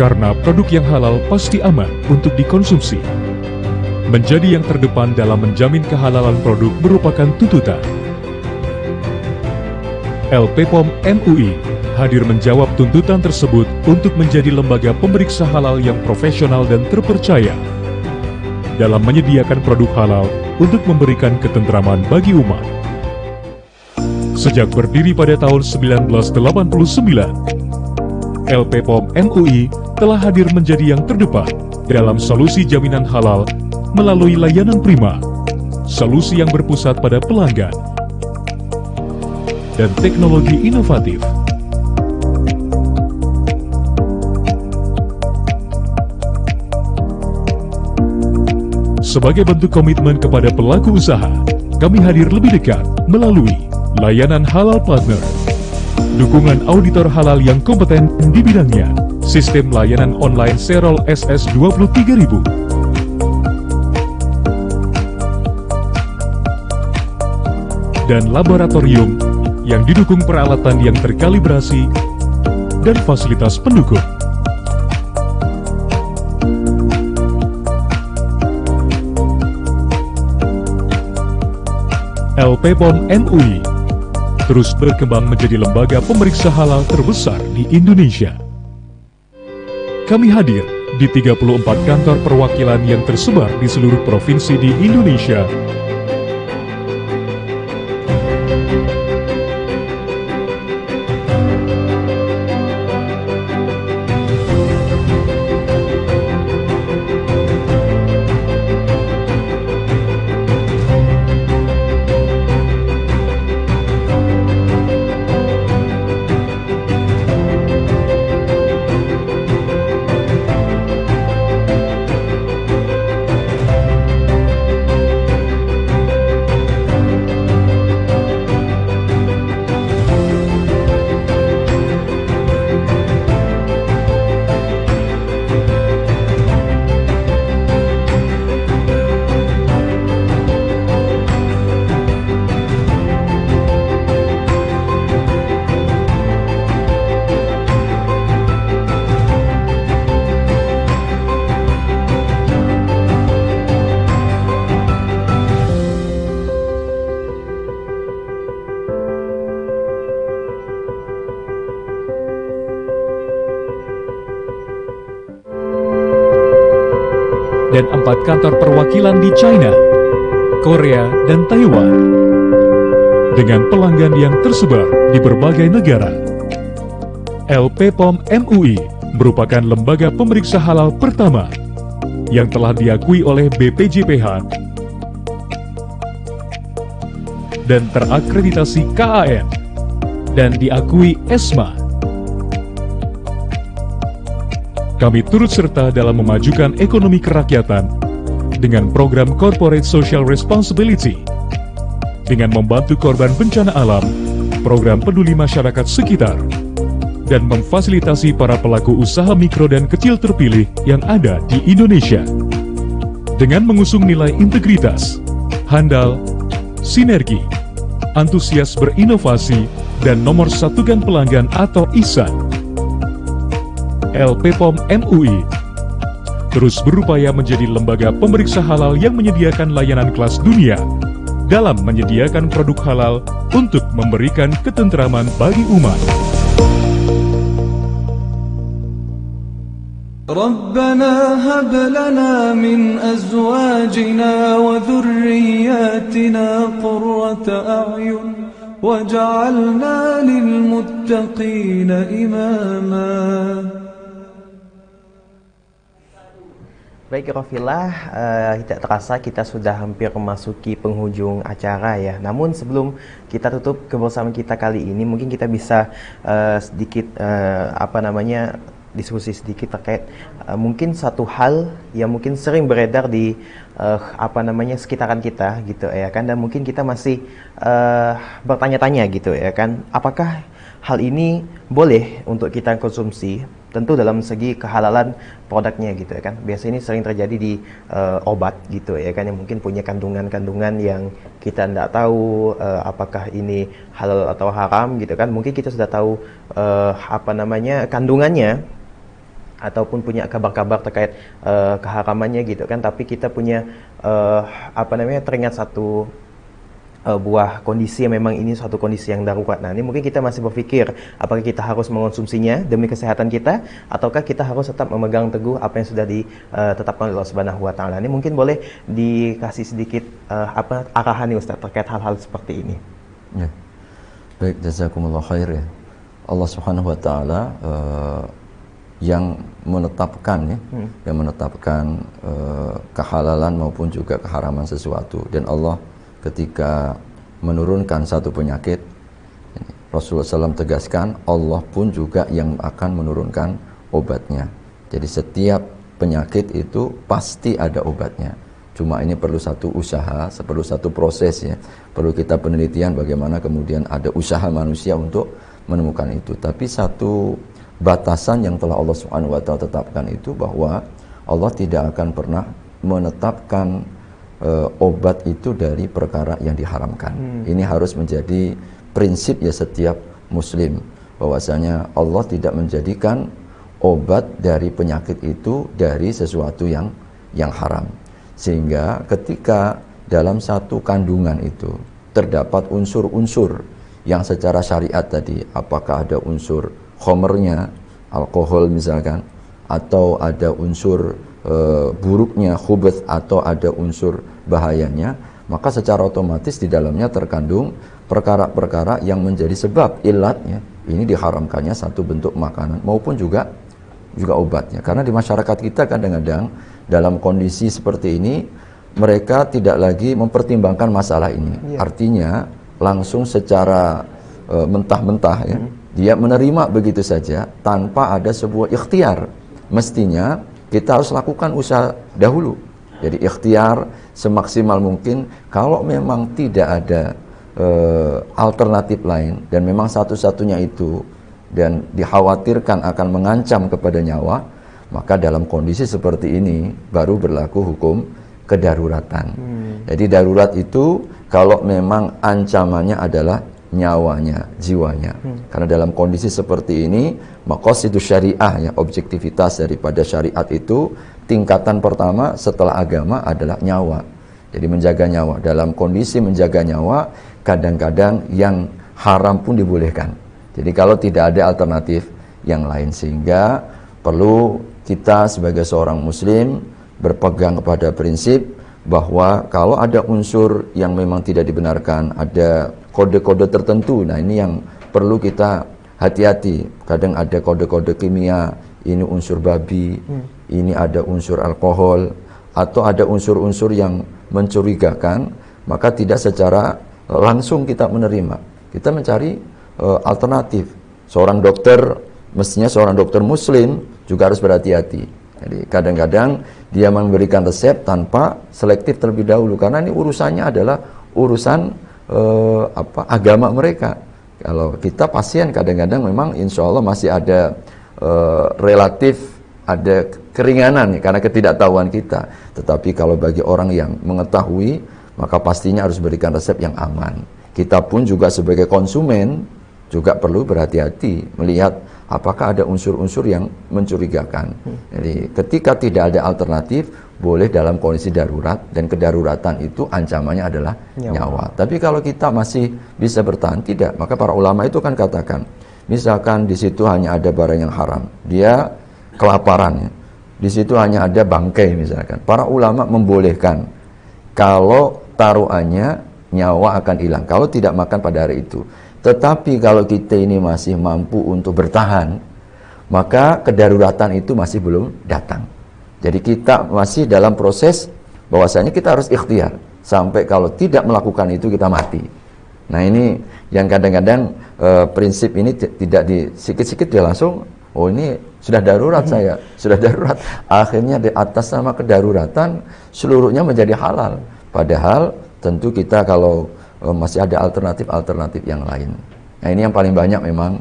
Karena produk yang halal pasti aman untuk dikonsumsi. Menjadi yang terdepan dalam menjamin kehalalan produk merupakan tuntutan. LPPOM MUI hadir menjawab tuntutan tersebut untuk menjadi lembaga pemeriksa halal yang profesional dan terpercaya dalam menyediakan produk halal untuk memberikan ketentraman bagi umat. Sejak berdiri pada tahun 1989, LPPOM MUI telah hadir menjadi yang terdepan dalam solusi jaminan halal melalui layanan prima, solusi yang berpusat pada pelanggan, dan teknologi inovatif. Sebagai bentuk komitmen kepada pelaku usaha, kami hadir lebih dekat melalui layanan Halal Partner, dukungan auditor halal yang kompeten di bidangnya, sistem layanan online Serol SS 23.000, dan laboratorium yang didukung peralatan yang terkalibrasi dan fasilitas pendukung. LPPOM MUI terus berkembang menjadi lembaga pemeriksa halal terbesar di Indonesia. Kami hadir di 34 kantor perwakilan yang tersebar di seluruh provinsi di Indonesia. dan 4 kantor perwakilan di China, Korea, dan Taiwan. Dengan pelanggan yang tersebar di berbagai negara, LPPOM MUI merupakan lembaga pemeriksa halal pertama yang telah diakui oleh BPJPH dan terakreditasi KAN dan diakui ESMA. Kami turut serta dalam memajukan ekonomi kerakyatan dengan program Corporate Social Responsibility, dengan membantu korban bencana alam, program peduli masyarakat sekitar, dan memfasilitasi para pelaku usaha mikro dan kecil terpilih yang ada di Indonesia. Dengan mengusung nilai integritas, handal, sinergi, antusias berinovasi, dan nomor satukan pelanggan atau ISAN, LPPOM MUI terus berupaya menjadi lembaga pemeriksa halal yang menyediakan layanan kelas dunia dalam menyediakan produk halal untuk memberikan ketentraman bagi umat. ربنا هب لنا من أزواجنا وذرياتنا قرة أعين واجعلنا للمتقين إماما. Baik Rofilah, tidak terasa kita sudah hampir memasuki penghujung acara ya. Namun sebelum kita tutup kebersamaan kita kali ini, mungkin kita bisa sedikit diskusi sedikit terkait mungkin satu hal yang mungkin sering beredar di sekitaran kita gitu ya kan, dan mungkin kita masih bertanya-tanya gitu ya kan, apakah hal ini boleh untuk kita konsumsi, tentu dalam segi kehalalan produknya gitu ya kan. Biasanya ini sering terjadi di obat gitu ya kan, yang mungkin punya kandungan-kandungan yang kita tidak tahu apakah ini halal atau haram gitu kan. Mungkin kita sudah tahu kandungannya ataupun punya kabar-kabar terkait keharamannya gitu kan, tapi kita punya teringat satu buah kondisi yang memang ini suatu kondisi yang darurat. Nah, ini mungkin kita masih berpikir apakah kita harus mengonsumsinya demi kesehatan kita, ataukah kita harus tetap memegang teguh apa yang sudah ditetapkan oleh Allah Subhanahu wa taala. Ini mungkin boleh dikasih sedikit arahan nih Ustaz terkait hal-hal seperti ini. Ya. Baik, jazakumullah khair ya. Allah Subhanahu wa taala yang menetapkan kehalalan maupun juga keharaman sesuatu, dan Allah ketika menurunkan satu penyakit, Rasulullah SAW tegaskan Allah pun juga yang akan menurunkan obatnya. Jadi setiap penyakit itu pasti ada obatnya, cuma ini perlu satu usaha, perlu satu proses ya, perlu kita penelitian bagaimana kemudian ada usaha manusia untuk menemukan itu. Tapi satu batasan yang telah Allah Subhanahu wa taala tetapkan itu bahwa Allah tidak akan pernah menetapkan obat itu dari perkara yang diharamkan. Ini harus menjadi prinsip ya setiap muslim, bahwasanya Allah tidak menjadikan obat dari penyakit itu dari sesuatu yang haram. Sehingga ketika dalam satu kandungan itu terdapat unsur-unsur yang secara syariat tadi, apakah ada unsur khomernya, alkohol misalkan, atau ada unsur buruknya khubats, atau ada unsur bahayanya, maka secara otomatis di dalamnya terkandung perkara-perkara yang menjadi sebab ilatnya ini diharamkannya satu bentuk makanan maupun juga obatnya. Karena di masyarakat kita kadang-kadang dalam kondisi seperti ini mereka tidak lagi mempertimbangkan masalah ini. Artinya langsung secara mentah-mentah ya, dia menerima begitu saja tanpa ada sebuah ikhtiar. Mestinya kita harus lakukan usaha dahulu. Jadi ikhtiar semaksimal mungkin. Kalau memang tidak ada alternatif lain dan memang satu-satunya itu dan dikhawatirkan akan mengancam kepada nyawa, maka dalam kondisi seperti ini baru berlaku hukum kedaruratan. Jadi darurat itu kalau memang ancamannya adalah nyawanya, jiwanya. Karena dalam kondisi seperti ini, maqasidus syariah ya, objektivitas daripada syariat itu tingkatan pertama setelah agama adalah nyawa. Jadi menjaga nyawa. Dalam kondisi menjaga nyawa, kadang-kadang yang haram pun dibolehkan. Jadi kalau tidak ada alternatif yang lain, sehingga perlu kita sebagai seorang muslim berpegang kepada prinsip bahwa kalau ada unsur yang memang tidak dibenarkan, ada kode-kode tertentu, nah ini yang perlu kita hati-hati. Kadang ada kode-kode kimia, ini unsur babi, ini ada unsur alkohol, atau ada unsur-unsur yang mencurigakan, maka tidak secara langsung kita menerima. Kita mencari alternatif. Seorang dokter, mestinya seorang dokter muslim juga harus berhati-hati. Jadi kadang-kadang dia memberikan resep tanpa selektif terlebih dahulu, karena ini urusannya adalah urusan agama mereka. Kalau kita pasien kadang-kadang memang insya Allah masih ada relatif ada keringanan karena ketidaktahuan kita. Tetapi kalau bagi orang yang mengetahui, maka pastinya harus berikan resep yang aman. Kita pun juga sebagai konsumen juga perlu berhati-hati melihat apakah ada unsur-unsur yang mencurigakan. Jadi ketika tidak ada alternatif, boleh dalam kondisi darurat, dan kedaruratan itu ancamannya adalah nyawa. Tapi kalau kita masih bisa bertahan, tidak. Maka para ulama itu kan katakan, misalkan di situ hanya ada barang yang haram, dia kelaparan, di situ hanya ada bangkai misalkan. Para ulama membolehkan kalau taruhannya nyawa akan hilang kalau tidak makan pada hari itu. Tetapi kalau kita ini masih mampu untuk bertahan, maka kedaruratan itu masih belum datang. Jadi kita masih dalam proses bahwasanya kita harus ikhtiar sampai kalau tidak melakukan itu kita mati. Nah ini yang kadang-kadang prinsip ini tidak di sikit-sikit dia langsung, oh ini sudah darurat saya, sudah darurat. Akhirnya di atas nama kedaruratan seluruhnya menjadi halal. Padahal tentu kita kalau masih ada alternatif-alternatif yang lain. Nah ini yang paling banyak memang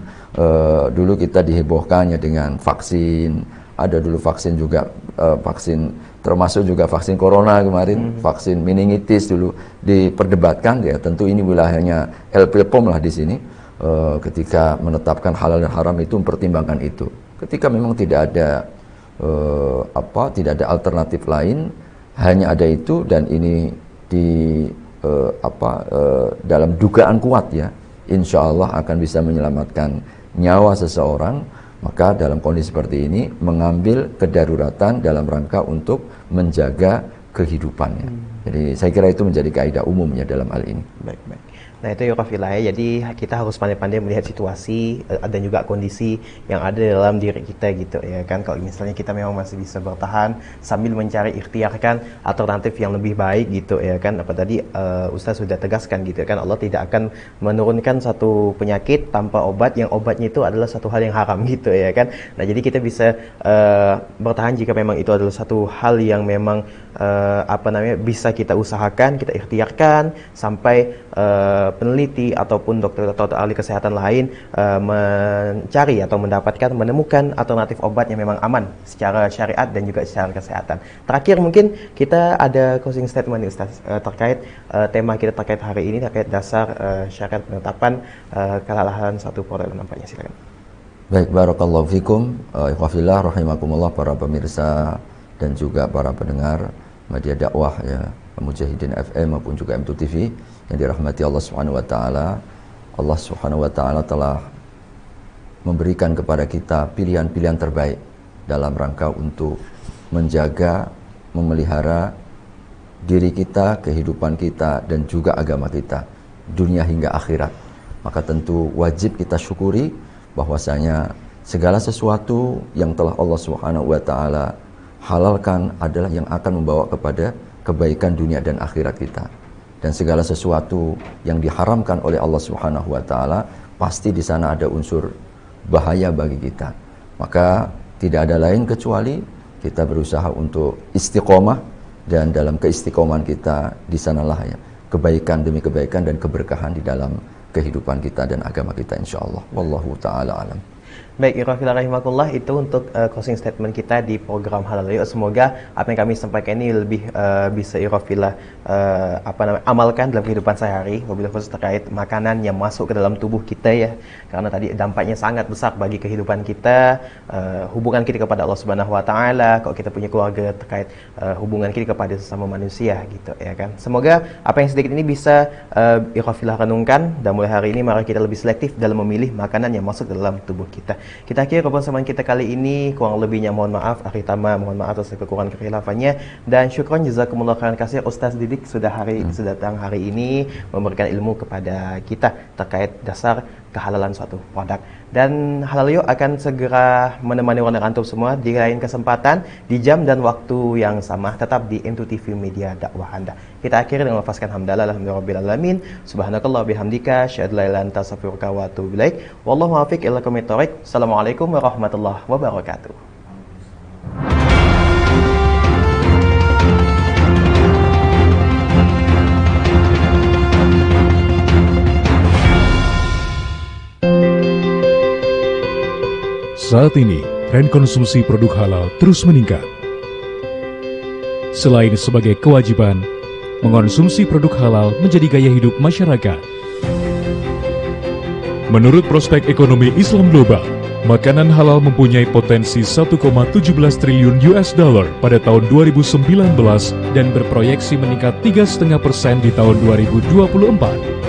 dulu kita dihebohkannya dengan vaksin. Ada dulu vaksin juga, vaksin termasuk juga vaksin corona kemarin, vaksin meningitis dulu diperdebatkan ya. Tentu ini wilayahnya LPPOM lah di sini. Ketika menetapkan halal dan haram itu mempertimbangkan itu. Ketika memang tidak ada tidak ada alternatif lain, hanya ada itu, dan ini di dalam dugaan kuat ya, insya Allah akan bisa menyelamatkan nyawa seseorang. Maka dalam kondisi seperti ini mengambil kedaruratan dalam rangka untuk menjaga kehidupannya. Jadi saya kira itu menjadi kaidah umumnya dalam hal ini. Baik. Nah itu Ikhwafillah ya, jadi kita harus pandai-pandai melihat situasi dan juga kondisi yang ada dalam diri kita gitu ya kan. Kalau misalnya kita memang masih bisa bertahan sambil mencari ikhtiarkan alternatif yang lebih baik gitu ya kan. Apa tadi Ustaz sudah tegaskan gitu kan, Allah tidak akan menurunkan satu penyakit tanpa obat, yang obatnya itu adalah satu hal yang haram gitu ya kan. Nah jadi kita bisa bertahan jika memang itu adalah satu hal yang memang bisa kita usahakan, kita ikhtiarkan sampai peneliti ataupun dokter atau ahli kesehatan lain mencari atau menemukan alternatif obat yang memang aman secara syariat dan juga secara kesehatan. Terakhir mungkin kita ada closing statement Ustaz terkait tema kita terkait hari ini, terkait dasar syarat penetapan kehalalan satu produk nampaknya. Silakan. Baik, barakallahu fikum, ikhwafillah rahimakumullah, para pemirsa dan juga para pendengar media dakwah ya, Mujahidin FM maupun juga M2 TV yang dirahmati Allah Subhanahu wa taala. Allah Subhanahu wa taala telah memberikan kepada kita pilihan-pilihan terbaik dalam rangka untuk menjaga, memelihara diri kita, kehidupan kita dan juga agama kita, dunia hingga akhirat. Maka tentu wajib kita syukuri bahwasanya segala sesuatu yang telah Allah Subhanahu wa taala halalkan adalah yang akan membawa kepada kebaikan dunia dan akhirat kita. Dan segala sesuatu yang diharamkan oleh Allah Subhanahu wa taala pasti di sana ada unsur bahaya bagi kita. Maka tidak ada lain kecuali kita berusaha untuk istiqomah, dan dalam keistiqomahan kita di sanalah ya kebaikan demi kebaikan dan keberkahan di dalam kehidupan kita dan agama kita insyaallah. Wallahu taala alam. Baik, Ikhwafillah rahimakumullah, itu untuk closing statement kita di program Halal Yuk. Semoga apa yang kami sampaikan ini lebih bisa Ikhwafillah amalkan dalam kehidupan sehari, wabillahi khusus terkait makanan yang masuk ke dalam tubuh kita ya. Karena tadi dampaknya sangat besar bagi kehidupan kita, hubungan kita kepada Allah Subhanahu wa taala, kalau kita punya keluarga, terkait hubungan kita kepada sesama manusia gitu ya kan. Semoga apa yang sedikit ini bisa Ikhwafillah renungkan, dan mulai hari ini mari kita lebih selektif dalam memilih makanan yang masuk ke dalam tubuh kita. kita. Kita akhiri kebersamaan kita kali ini, kurang lebihnya mohon maaf. Akhir tama mohon maaf atas kekurangan kekhilafannya, dan syukron jazakumullah khairan katsir Ustaz Didik sudah datang hari ini memberikan ilmu kepada kita terkait dasar kehalalan suatu produk. Dan Halal Yuk akan segera menemani warga antum semua di lain kesempatan, di jam dan waktu yang sama, tetap di Into TV Media dakwah Anda. Kita akhiri dengan melafazkan hamdalah alhamdulillahirabbil alamin. Subhanakallah bihamdika asyhadu an la ilaha illa anta astaghfiruka wa atubu ilaik. Wallahu muwaffiq ila aqwamit thoriq. Assalamualaikum warahmatullahi wabarakatuh. Saat ini, tren konsumsi produk halal terus meningkat. Selain sebagai kewajiban, mengonsumsi produk halal menjadi gaya hidup masyarakat. Menurut prospek ekonomi Islam global, makanan halal mempunyai potensi 1,17 triliun US dollar pada tahun 2019 dan berproyeksi meningkat 3,5% di tahun 2024.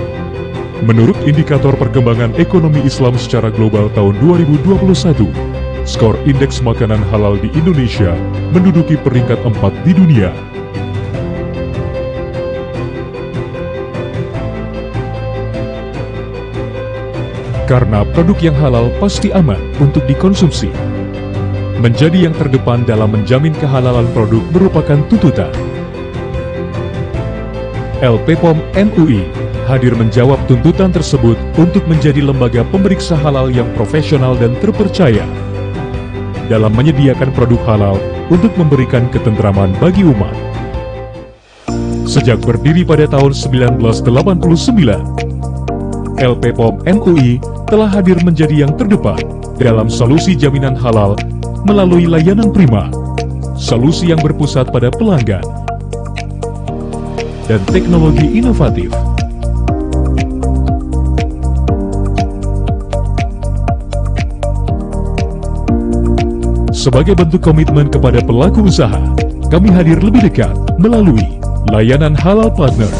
Menurut indikator perkembangan ekonomi Islam secara global tahun 2021, skor indeks makanan halal di Indonesia menduduki peringkat 4 di dunia. Karena produk yang halal pasti aman untuk dikonsumsi. Menjadi yang terdepan dalam menjamin kehalalan produk merupakan tuntutan. LP POM MUI hadir menjawab tuntutan tersebut untuk menjadi lembaga pemeriksa halal yang profesional dan terpercaya dalam menyediakan produk halal untuk memberikan ketentraman bagi umat. Sejak berdiri pada tahun 1989, LP POM MUI telah hadir menjadi yang terdepan dalam solusi jaminan halal melalui layanan prima, solusi yang berpusat pada pelanggan, dan teknologi inovatif. Sebagai bentuk komitmen kepada pelaku usaha, kami hadir lebih dekat melalui layanan halal partner,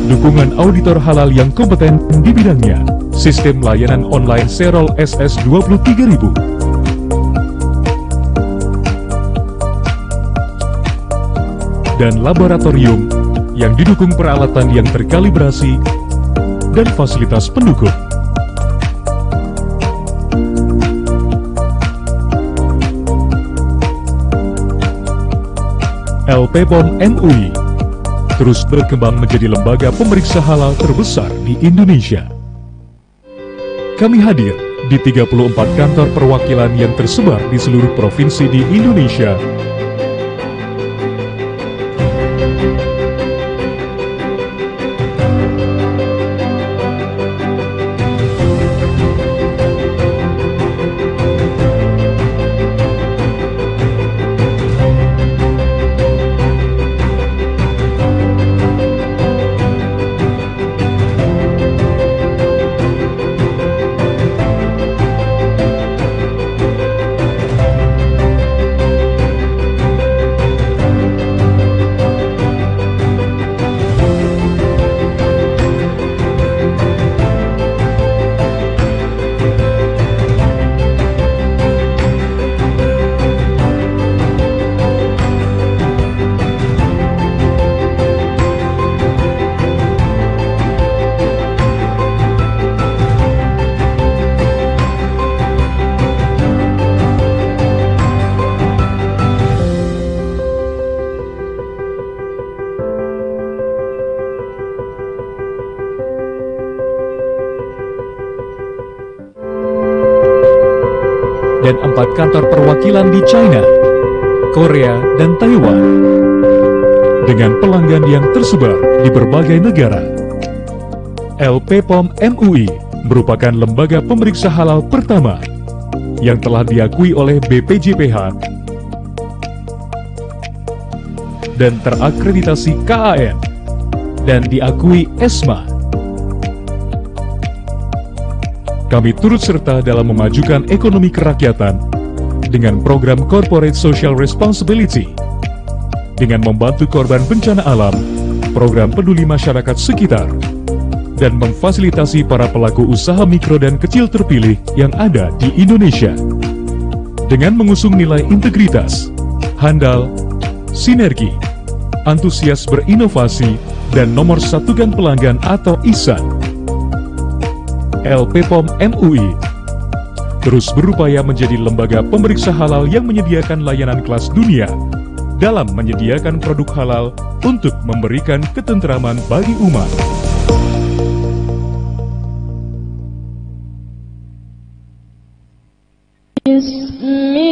dukungan auditor halal yang kompeten di bidangnya, sistem layanan online Serol SS 23.000, dan laboratorium yang didukung peralatan yang terkalibrasi dan fasilitas pendukung. LP POM MUI terus berkembang menjadi lembaga pemeriksa halal terbesar di Indonesia. Kami hadir di 34 kantor perwakilan yang tersebar di seluruh provinsi di Indonesia. Dan 4 kantor perwakilan di China, Korea, dan Taiwan, dengan pelanggan yang tersebar di berbagai negara. LP POM MUI merupakan lembaga pemeriksa halal pertama yang telah diakui oleh BPJPH dan terakreditasi KAN dan diakui ESMA. Kami turut serta dalam memajukan ekonomi kerakyatan dengan program Corporate Social Responsibility, dengan membantu korban bencana alam, program peduli masyarakat sekitar, dan memfasilitasi para pelaku usaha mikro dan kecil terpilih yang ada di Indonesia. Dengan mengusung nilai integritas, handal, sinergi, antusias berinovasi, dan nomor satukan pelanggan atau ISAN, LP POM MUI terus berupaya menjadi lembaga pemeriksa halal yang menyediakan layanan kelas dunia dalam menyediakan produk halal untuk memberikan ketentraman bagi umat. Bismillah.